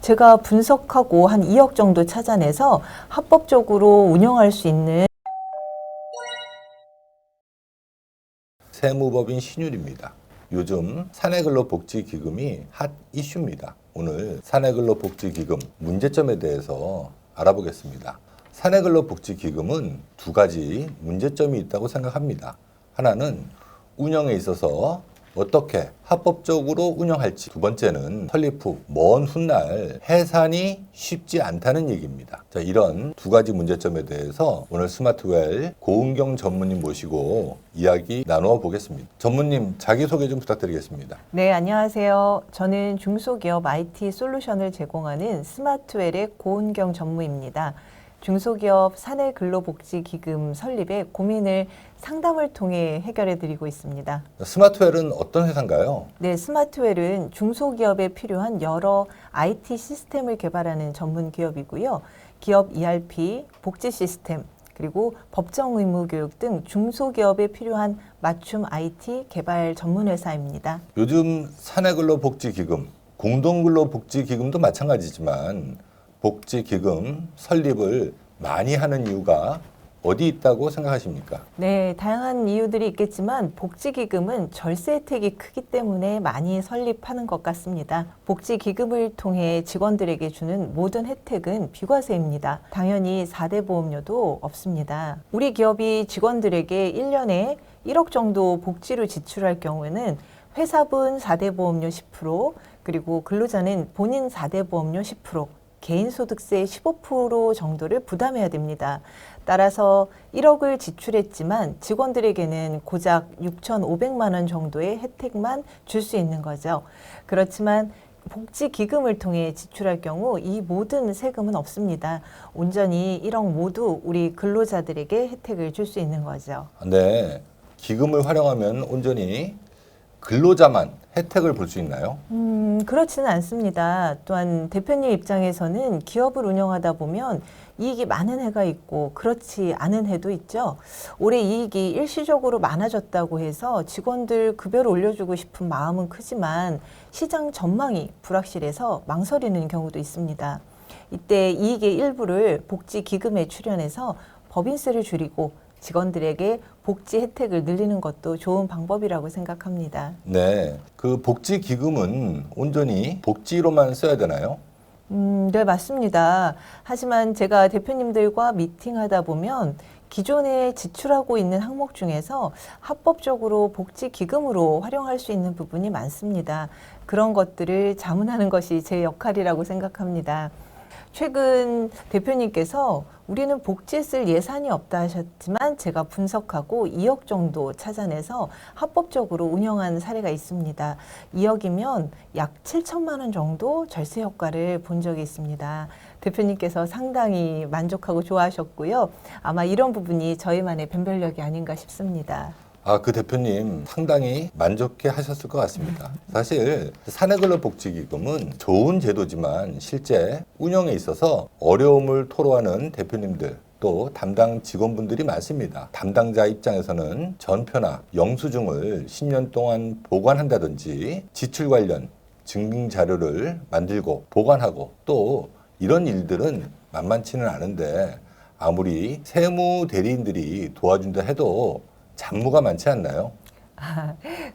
제가 분석하고 한 2억 정도 찾아내서 합법적으로 운영할 수 있는 세무법인 신율입니다. 요즘 사내근로복지기금이 핫 이슈입니다. 오늘 사내근로복지기금 문제점에 대해서 알아보겠습니다. 사내근로복지기금은 두 가지 문제점이 있다고 생각합니다. 하나는 운영에 있어서 어떻게 합법적으로 운영할지, 두 번째는 설립 후 먼 훗날 해산이 쉽지 않다는 얘기입니다. 자, 이런 두 가지 문제점에 대해서 오늘 스마트웰 고은경 전무님 모시고 이야기 나누어 보겠습니다. 전무님 자기소개 좀 부탁드리겠습니다. 네, 안녕하세요. 저는 중소기업 IT 솔루션을 제공하는 스마트웰의 고은경 전무입니다. 중소기업 사내근로복지기금 설립에 고민을 상담을 통해 해결해 드리고 있습니다. 스마트웰은 어떤 회사인가요? 네, 스마트웰은 중소기업에 필요한 여러 IT 시스템을 개발하는 전문 기업이고요. 기업 ERP, 복지 시스템, 그리고 법정 의무 교육 등 중소기업에 필요한 맞춤 IT 개발 전문 회사입니다. 요즘 사내근로복지기금, 공동근로복지기금도 마찬가지지만 복지기금 설립을 많이 하는 이유가 어디 있다고 생각하십니까? 네, 다양한 이유들이 있겠지만 복지기금은 절세 혜택이 크기 때문에 많이 설립하는 것 같습니다. 복지기금을 통해 직원들에게 주는 모든 혜택은 비과세입니다. 당연히 4대 보험료도 없습니다. 우리 기업이 직원들에게 1년에 1억 정도 복지로 지출할 경우에는 회사분 4대 보험료 10%, 그리고 근로자는 본인 4대 보험료 10%, 개인소득세 15% 정도를 부담해야 됩니다. 따라서 1억을 지출했지만 직원들에게는 고작 6,500만 원 정도의 혜택만 줄 수 있는 거죠. 그렇지만 복지기금을 통해 지출할 경우 이 모든 세금은 없습니다. 온전히 1억 모두 우리 근로자들에게 혜택을 줄 수 있는 거죠. 네, 기금을 활용하면 온전히 근로자만 혜택을 볼 수 있나요? 그렇지는 않습니다. 또한 대표님 입장에서는 기업을 운영하다 보면 이익이 많은 해가 있고 그렇지 않은 해도 있죠. 올해 이익이 일시적으로 많아졌다고 해서 직원들 급여를 올려주고 싶은 마음은 크지만 시장 전망이 불확실해서 망설이는 경우도 있습니다. 이때 이익의 일부를 복지기금에 출연해서 법인세를 줄이고 직원들에게 복지 혜택을 늘리는 것도 좋은 방법이라고 생각합니다. 네, 그 복지기금은 온전히 복지로만 써야 되나요? 네, 맞습니다. 하지만 제가 대표님들과 미팅하다 보면 기존에 지출하고 있는 항목 중에서 합법적으로 복지기금으로 활용할 수 있는 부분이 많습니다. 그런 것들을 자문하는 것이 제 역할이라고 생각합니다. 최근 대표님께서 우리는 복지에 쓸 예산이 없다 하셨지만 제가 분석하고 2억 정도 찾아내서 합법적으로 운영한 사례가 있습니다. 2억이면 약 7천만 원 정도 절세 효과를 본 적이 있습니다. 대표님께서 상당히 만족하고 좋아하셨고요. 아마 이런 부분이 저희만의 변별력이 아닌가 싶습니다. 아, 그 대표님 상당히 만족해 하셨을 것 같습니다. 사실 사내근로복지기금은 좋은 제도지만 실제 운영에 있어서 어려움을 토로하는 대표님들 또 담당 직원분들이 많습니다. 담당자 입장에서는 전표나 영수증을 10년 동안 보관한다든지 지출 관련 증빙 자료를 만들고 보관하고 또 이런 일들은 만만치는 않은데 아무리 세무 대리인들이 도와준다 해도 잡무가 많지 않나요?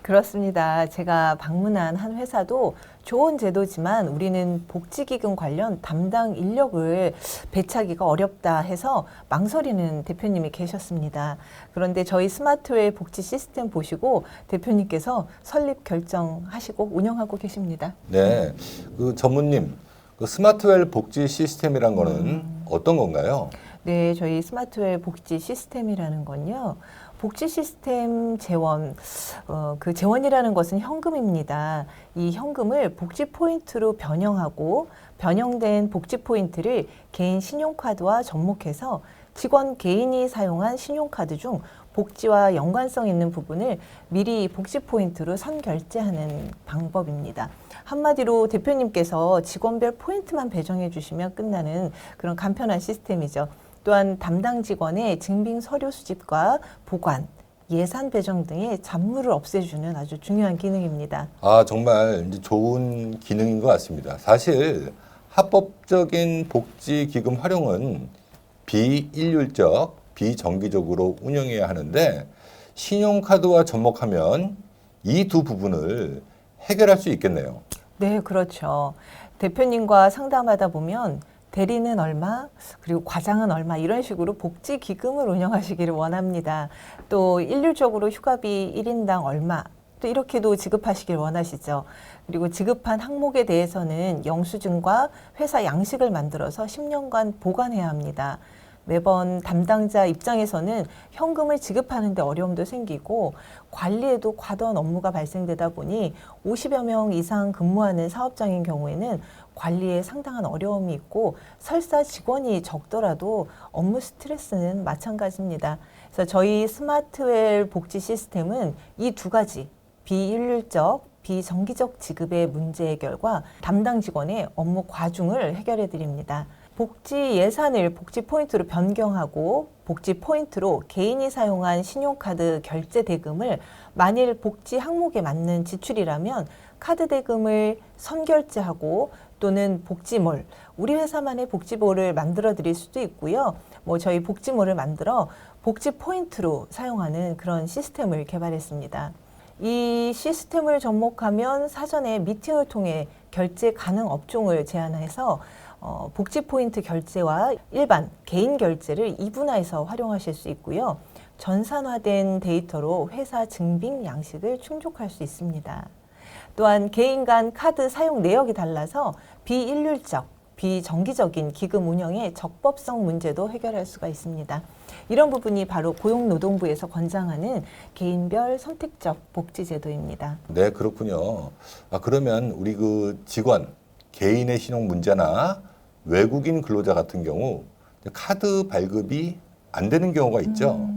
그렇습니다. 제가 방문한 한 회사도 좋은 제도지만 우리는 복지기금 관련 담당 인력을 배치하기가 어렵다 해서 망설이는 대표님이 계셨습니다. 그런데 저희 스마트웰 복지 시스템 보시고 대표님께서 설립 결정하시고 운영하고 계십니다. 네, 그 전무님, 그 스마트웰 복지 시스템이란 거는 어떤 건가요? 네, 저희 스마트웰 복지 시스템이라는 건요. 복지 시스템 재원, 그 재원이라는 것은 현금입니다. 이 현금을 복지 포인트로 변형하고 변형된 복지 포인트를 개인 신용카드와 접목해서 직원 개인이 사용한 신용카드 중 복지와 연관성 있는 부분을 미리 복지 포인트로 선결제하는 방법입니다. 한마디로 대표님께서 직원별 포인트만 배정해 주시면 끝나는 그런 간편한 시스템이죠. 또한 담당 직원의 증빙 서류 수집과 보관, 예산 배정 등의 잡무를 없애주는 아주 중요한 기능입니다. 아, 정말 이제 좋은 기능인 것 같습니다. 사실 합법적인 복지기금 활용은 비일률적, 비정기적으로 운영해야 하는데 신용카드와 접목하면 이 두 부분을 해결할 수 있겠네요. 네, 그렇죠. 대표님과 상담하다 보면 대리는 얼마, 그리고 과장은 얼마 이런 식으로 복지기금을 운영하시기를 원합니다. 또 일률적으로 휴가비 1인당 얼마 또 이렇게도 지급하시길 원하시죠. 그리고 지급한 항목에 대해서는 영수증과 회사 양식을 만들어서 10년간 보관해야 합니다. 매번 담당자 입장에서는 현금을 지급하는데 어려움도 생기고 관리에도 과도한 업무가 발생되다 보니 50여 명 이상 근무하는 사업장인 경우에는 관리에 상당한 어려움이 있고 설사 직원이 적더라도 업무 스트레스는 마찬가지입니다. 그래서 저희 스마트웰 복지 시스템은 이 두 가지 비일률적, 비정기적 지급의 문제 해결과 담당 직원의 업무 과중을 해결해 드립니다. 복지 예산을 복지 포인트로 변경하고 복지 포인트로 개인이 사용한 신용카드 결제 대금을 만일 복지 항목에 맞는 지출이라면 카드 대금을 선결제하고 또는 복지몰, 우리 회사만의 복지몰을 만들어 드릴 수도 있고요. 저희 복지몰을 만들어 복지 포인트로 사용하는 그런 시스템을 개발했습니다. 이 시스템을 접목하면 사전에 미팅을 통해 결제 가능 업종을 제안해서 복지 포인트 결제와 일반 개인 결제를 이분화해서 활용하실 수 있고요. 전산화된 데이터로 회사 증빙 양식을 충족할 수 있습니다. 또한 개인 간 카드 사용 내역이 달라서 비일률적, 비정기적인 기금 운영의 적법성 문제도 해결할 수가 있습니다. 이런 부분이 바로 고용노동부에서 권장하는 개인별 선택적 복지제도입니다. 네, 그렇군요. 그러면 우리 그 직원, 개인의 신용 문제나 외국인 근로자 같은 경우 카드 발급이 안 되는 경우가 있죠.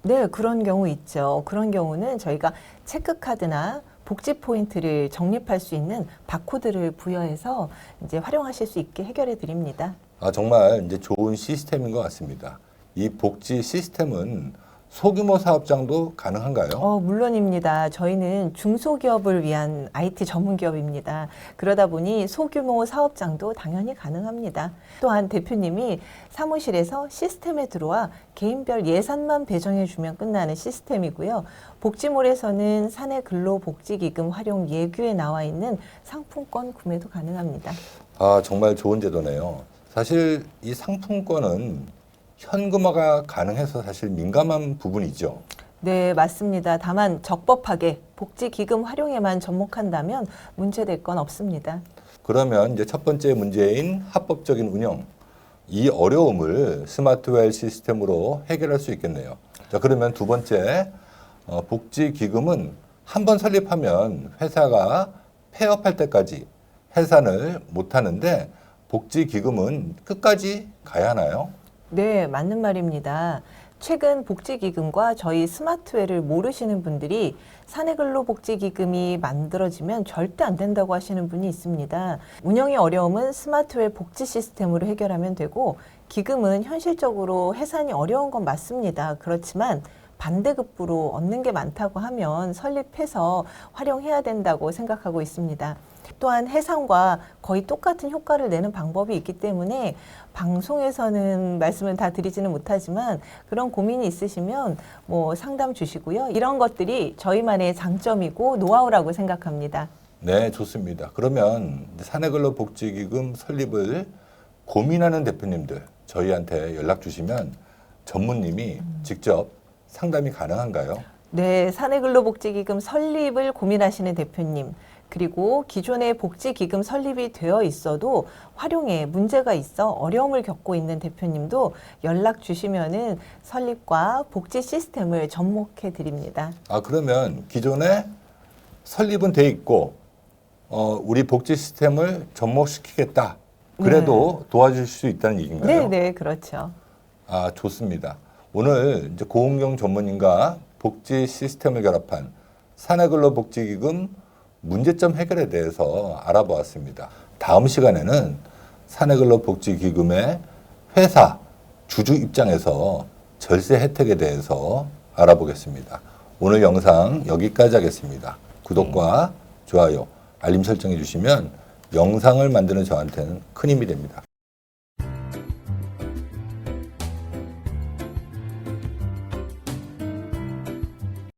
네, 그런 경우 있죠. 그런 경우는 저희가 체크카드나 복지 포인트를 적립할 수 있는 바코드를 부여해서 이제 활용하실 수 있게 해결해 드립니다. 정말 이제 좋은 시스템인 것 같습니다. 이 복지 시스템은 소규모 사업장도 가능한가요? 물론입니다. 저희는 중소기업을 위한 IT 전문 기업입니다. 그러다 보니 소규모 사업장도 당연히 가능합니다. 또한 대표님이 사무실에서 시스템에 들어와 개인별 예산만 배정해주면 끝나는 시스템이고요. 복지몰에서는 사내 근로복지기금 활용 예규에 나와 있는 상품권 구매도 가능합니다. 정말 좋은 제도네요. 사실 이 상품권은 현금화가 가능해서 사실 민감한 부분이죠. 네, 맞습니다. 다만 적법하게 복지기금 활용에만 접목한다면 문제될 건 없습니다. 그러면 이제 첫 번째 문제인 합법적인 운영, 이 어려움을 스마트웰 시스템으로 해결할 수 있겠네요. 자, 그러면 두 번째, 복지기금은 한번 설립하면 회사가 폐업할 때까지 해산을 못 하는데 복지기금은 끝까지 가야 하나요? 네, 맞는 말입니다. 최근 복지기금과 저희 스마트웰을 모르시는 분들이 사내근로복지기금이 만들어지면 절대 안 된다고 하시는 분이 있습니다. 운영의 어려움은 스마트웰 복지 시스템으로 해결하면 되고 기금은 현실적으로 해산이 어려운 건 맞습니다. 그렇지만 반대급부로 얻는 게 많다고 하면 설립해서 활용해야 된다고 생각하고 있습니다. 또한 해상과 거의 똑같은 효과를 내는 방법이 있기 때문에 방송에서는 말씀을 다 드리지는 못하지만 그런 고민이 있으시면 상담 주시고요. 이런 것들이 저희만의 장점이고 노하우라고 생각합니다. 네, 좋습니다. 그러면 사내근로복지기금 설립을 고민하는 대표님들 저희한테 연락 주시면 전무님이 직접 상담이 가능한가요? 네, 사내근로복지기금 설립을 고민하시는 대표님, 그리고 기존의 복지기금 설립이 되어 있어도 활용에 문제가 있어 어려움을 겪고 있는 대표님도 연락 주시면은 설립과 복지 시스템을 접목해 드립니다. 그러면 기존에 설립은 돼 있고 우리 복지 시스템을 접목시키겠다. 그래도 도와줄 수 있다는 얘기인가요? 네, 그렇죠. 좋습니다. 오늘 이제 고은경 전문인과 복지 시스템을 결합한 사내근로복지기금 문제점 해결에 대해서 알아보았습니다. 다음 시간에는 사내근로복지기금의 회사 주주 입장에서 절세 혜택에 대해서 알아보겠습니다. 오늘 영상 여기까지 하겠습니다. 구독과 좋아요, 알림 설정해 주시면 영상을 만드는 저한테는 큰 힘이 됩니다.